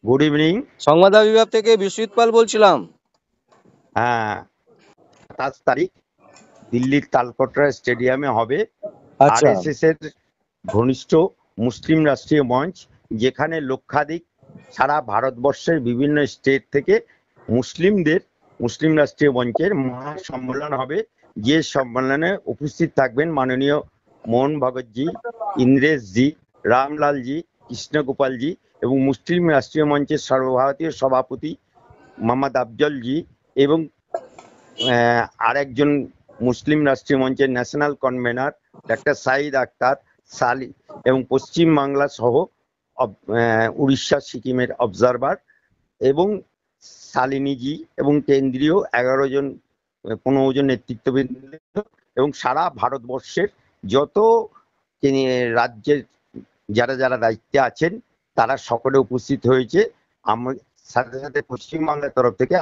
Good evening. সংবাদ বিভাগ থেকে বিশ্বজিৎ পাল বলছিলাম। হ্যাঁ, 27 তারিখ দিল্লির তালকোটরা স্টেডিয়ামে হবে আচ্ছা। আরএসএস এর ঘনিষ্ঠ মুসলিম রাষ্ট্রীয় মঞ্চ, যেখানে লক্ষাধিক সারা ভারতবর্ষের বিভিন্ন স্টেট থেকে মুসলিম রাষ্ট্রীয় মঞ্চের মহা সম্মেলন হবে। যে সম্মেলনে উপস্থিত থাকবেন মাননীয় মোহন ভগতজি, ইন্দ্রেশজি, রামলালজি, কৃষ্ণগোপালজি এবং মুসলিম রাষ্ট্রীয় মঞ্চের সর্বভারতীয় সভাপতি মোহাম্মদ আফজলজি এবং আরেকজন মুসলিম রাষ্ট্রীয় মঞ্চের national convener doctor Syed Akhtar Sali এবং পশ্চিম বাংলা সহ উড়িষ্যা সিকিমের অবজারভার এবং শালিনীজি এবং কেন্দ্রীয় 15 জন নেতৃত্ববৃন্দ এবং সারা ভারতবর্ষের যত রাজ্যের যারা যারা দায়িত্বে আছেন তারা সকলে উপস্থিত হয়েছে। সাথে সাথে পশ্চিমবাংলার তরফ থেকে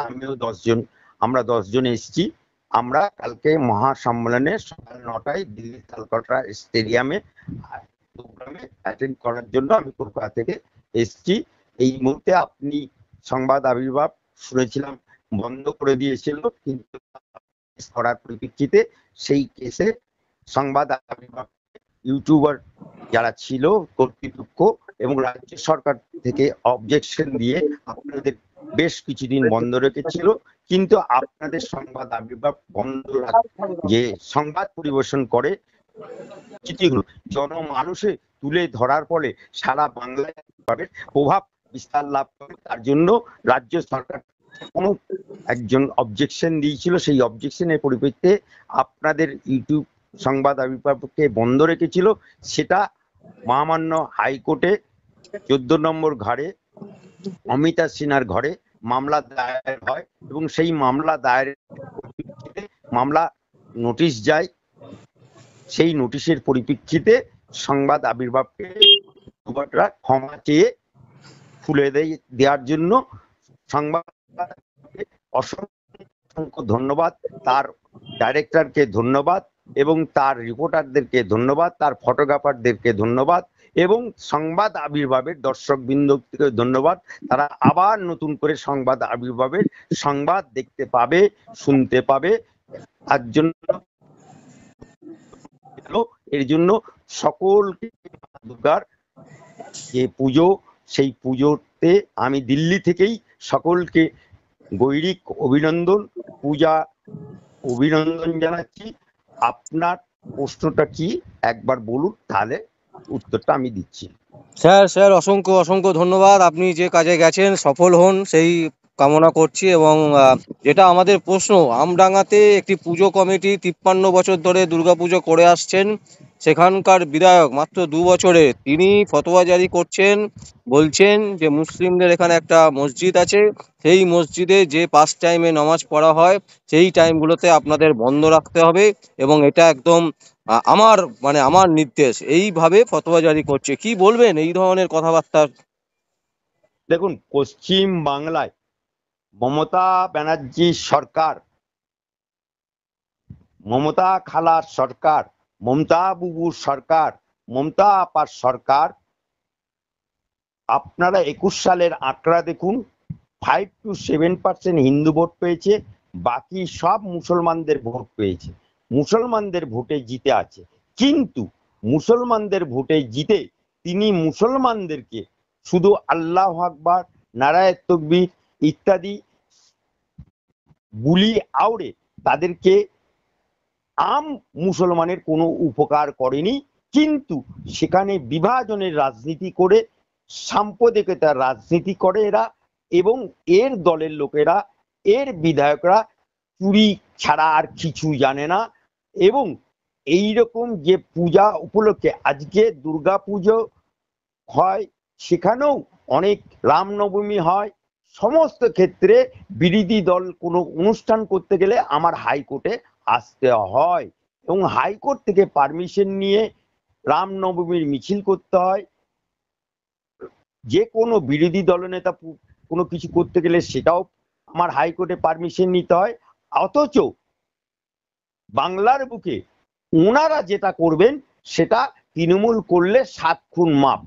আমরা 10 জন এসেছি। আমরা কালকে মহা সম্মেলনে সকাল 9টায় দিল্লি তালকোটরা স্টেডিয়ামে প্রোগ্রামে অ্যাটেন্ড করার জন্য আমি কলকাতা থেকে এসেছি। এই মুহূর্তে আপনি সংবাদ আবির্ভাব শুনেছিলাম বন্ধ করে দিয়েছিল, কিন্তু করার পরিপ্রেক্ষিতে সেই কেসে সংবাদ আবির্ভাব ইউটিউবার যারা ছিল কর্তৃপক্ষ এবং রাজ্য সরকার থেকে অবজেকশন দিয়ে আপনাদের বেশ কিছুদিন বন্ধ রেখেছিল, কিন্তু আপনাদের সংবাদ আবির্ভাব বন্ধ যে সংবাদ পরিবেশন করে জনমানুষে তুলে ধরার ফলে সারা বাংলায় প্রভাব বিস্তার লাভ করে। তার জন্য রাজ্য সরকার কোনো একজন অবজেকশন দিয়েছিল, সেই অবজেকশনের পরিপ্রেক্ষিতে আপনাদের ইউটিউব সংবাদ আবির্ভাবকে বন্ধ রেখেছিল। সেটা মহামান্য হাইকোর্টে 14 নম্বর ঘরে অমিতা সিনহার ঘরে মামলা দায়ের হয় এবং সেই মামলা দায়েরের মামলা নোটিশ যায়। সেই নোটিশের পরিপ্রেক্ষিতে সংবাদ আবির্ভাবকে ক্ষমা চেয়ে খুলে দেওয়ার জন্য সংবাদ অসংখ্য ধন্যবাদ, তার ডাইরেক্টরকে ধন্যবাদ এবং তার রিপোর্টারদেরকে ধন্যবাদ, তার ফটোগ্রাফারদেরকে ধন্যবাদ এবং সংবাদ আবির্ভাবের দর্শকবৃন্দকে ধন্যবাদ। তারা আবার নতুন করে সংবাদ আবির্ভাবের সংবাদ দেখতে পাবে, শুনতে পাবে। তার জন্য এর জন্য সকলকে দুর্গার যে পুজো, সেই পুজোতে আমি দিল্লি থেকেই সকলকে গৈরিক অভিনন্দন জানাচ্ছি। আপনার প্রশ্নটা কি একবার বলুন, তাহলে উত্তরটা আমি দিচ্ছি। স্যার অসংখ্য অসংখ্য ধন্যবাদ। আপনি যে কাজে গেছেন সফল হন সেই কামনা করছি। এবং যেটা আমাদের প্রশ্ন, আমডাঙ্গাতে একটি পুজো কমিটি 53 বছর ধরে দুর্গাপুজো করে আসছেন। সেখানকার বিধায়ক মাত্র 2 বছরে তিনি ফতোয়া জারি করছেন, বলছেন যে মুসলিমদের এখানে একটা মসজিদ আছে, সেই মসজিদে যে 5 টাইমে নামাজ পড়া হয় সেই টাইমগুলোতে আপনাদের বন্ধ রাখতে হবে। এবং এটা একদম আমার নির্দেশ, এইভাবে ফতোয়া জারি করছে। কি বলবেন এই ধরনের কথাবার্তা? দেখুন, পশ্চিম বাংলায় মমতা ব্যানার্জির সরকার, মমতা খালার সরকার, মমতা বুবুর সরকার, মমতা আপার সরকার, আপনারা 21 সালের আঁকড়া দেখুন, 5 to 7% হিন্দু ভোট পেয়েছে, বাকি সব মুসলমানদের ভোট পেয়েছে, মুসলমানদের ভোটে জিতে আছে। কিন্তু মুসলমানদের ভোটে জিতে তিনি মুসলমানদেরকে শুধু আল্লাহ আকবার, নারায়ে তাকবীর ইত্যাদি বুলি আওড়ে তাদেরকে আম মুসলমানের কোনো উপকার করেনি, কিন্তু সেখানে বিভাজনের রাজনীতি করে, সাম্প্রদায়িকতার রাজনীতি করে এরা, এবং এর দলের লোকেরা, এর বিধায়করা চুরি ছাড়া আর কিছু জানে না। এবং এই রকম যে পূজা উপলক্ষে আজকে দুর্গা পুজো হয়, সেখানেও অনেক রামনবমী হয়, সমস্ত ক্ষেত্রে বিরোধী দল কোনো অনুষ্ঠান করতে গেলে আমার হাইকোর্টে আসতে হয় এবং হাইকোর্ট থেকে পারমিশন নিয়ে রামনবমীর মিছিল করতে হয়। যে কোনো বিরোধী দলনেতা কোনো কিছু করতে গেলে সেটাও আমার হাইকোর্টে পারমিশন নিতে হয়। অথচ বাংলার বুকে ওনারা যেটা করবেন সেটা তৃণমূল করলে 7 খুন মাপ।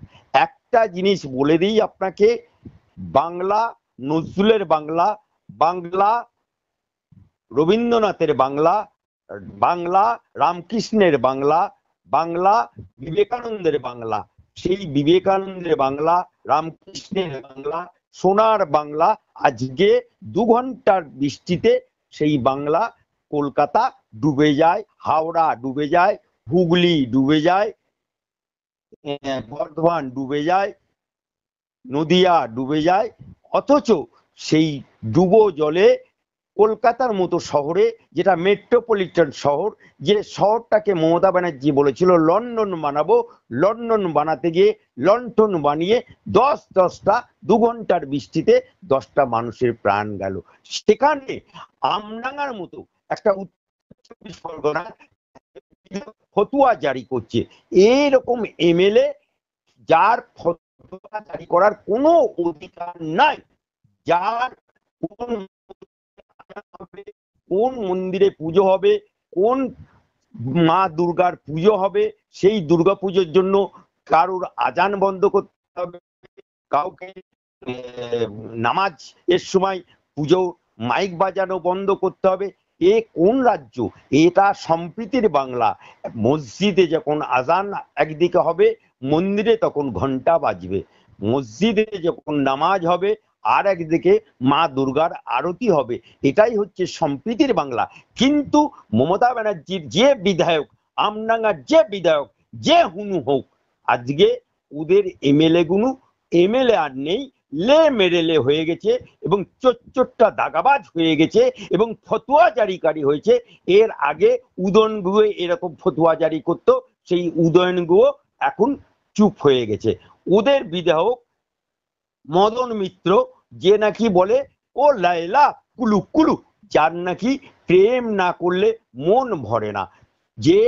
একটা জিনিস বলে দিই আপনাকে, বাংলা নজরুলের বাংলা, বাংলা রবীন্দ্রনাথের বাংলা, বাংলা রামকৃষ্ণের বাংলা, বাংলা বিবেকানন্দের বাংলা। সেই বিবেকানন্দের বাংলা, রামকৃষ্ণের বাংলা, সোনার বাংলা আজকে 2 ঘন্টার বৃষ্টিতে সেই বাংলা কলকাতা ডুবে যায়, হাওড়া ডুবে যায়, হুগলি ডুবে যায়, বর্ধমান ডুবে যায়, নদিয়া ডুবে যায়। অথচ সেই ডুবো জলে কলকাতার মতো শহরে, যেটা মেট্রোপলিটন শহর, যে শহরটাকে মমতা ব্যানার্জি বলেছিল লন্ডন বানাবো, লন্ডন বানাতে গিয়ে লন্ঠন বানিয়ে 10টা 2 ঘন্টার বৃষ্টিতে 10টা মানুষের প্রাণ গেল। সেখানে আমডাঙ্গার মতো একটা উত্তর চব্বিশ পরগনা ফতুয়া জারি করছে এরকম এমএলএ, যার ফতুয়া জারি করার কোনো অধিকার নাই, যার কোন মন্দিরে পুজো হবে, কোন মা দুর্গার পুজো হবে, সেই দুর্গা পুজোর জন্য কারোর আজান বন্ধ করতে হবে, কাউকে নামাজ এর সময় পুজো মাইক বাজানো বন্ধ করতে হবে। এ কোন রাজ্য? এটা সম্প্রীতির বাংলা। মসজিদে যখন আজান একদিকে হবে, মন্দিরে তখন ঘন্টা বাজবে। মসজিদে যখন নামাজ হবে, আর একদিকে মা দুর্গার আরতি হবে। এটাই হচ্ছে সম্প্রীতির বাংলা। কিন্তু মমতা ব্যানার্জির যে বিধায়ক, আমডাঙ্গার যে বিধায়ক, যে হুনু হোক, আজকে ওদের এমএলএ গুলো এমএলএ আর নেই, লে মেরেলে হয়ে গেছে এবং চোরটা দাগাবাজ হয়ে গেছে এবং ফতুয়া জারিকারী হয়েছে। এর আগে উদয়ন গুহ এরকম ফতুয়া জারি করতো, সেই উদয়ন গুহ এখন চুপ হয়ে গেছে। ওদের বিধায়ক মদন মিত্র, যে নাকি বলে ও লাইলা কুলু কুলু, যার নাকি প্রেম না করলে মন ভরে না, যে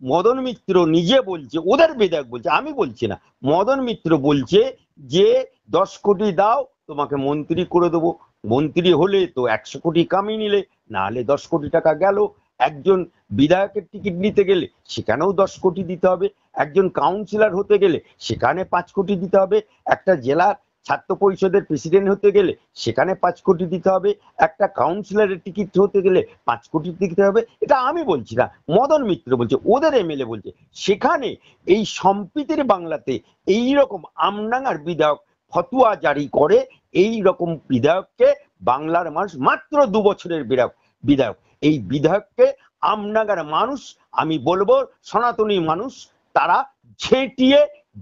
মদন মিত্র নিজে বলছে, ওদের বিধায়ক বলছে, আমি বলছি না, মদন মিত্র বলছে যে 10 কোটি দাও তোমাকে মন্ত্রী করে দেবো। মন্ত্রী হলে তো 100 কোটি কামিয়ে নিলে, না হলে 10 কোটি টাকা গেল। একজন বিধায়কের টিকিট নিতে গেলে সেখানেও 10 কোটি দিতে হবে, একজন কাউন্সিলর হতে গেলে সেখানে 5 কোটি দিতে হবে, একটা জেলার ছাত্র পরিষদের প্রেসিডেন্ট হতে গেলে সেখানে 5 কোটি দিতে হবে, একটা কাউন্সিলরের টিকিট হতে গেলে 5 কোটি দিতে হবে। এটা আমি বলছি না, মদন মিত্র বলছে, ওদের এমএলএ বলছে। সেখানে এই সম্প্রীতির বাংলাতে এই রকম আমডাঙ্গার বিধায়ক ফতুয়া জারি করে, এই রকম বিধায়ককে বাংলার মানুষ, মাত্র 2 বছরের বিধায়ক, এই বিধায়ককে আমডাঙ্গার মানুষ, আমি বলবো সনাতনী মানুষ, তারা ঝেঁটিয়ে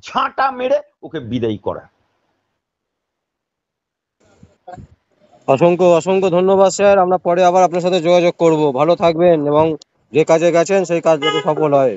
ঝাঁটা মেরে ওকে বিদায় করা। অসংখ্য অসংখ্য ধন্যবাদ স্যার। আমরা পরে আবার আপনার সাথে যোগাযোগ করব। ভালো থাকবেন এবং যে কাজে গেছেন সেই কাজ যাতে সফল হয়।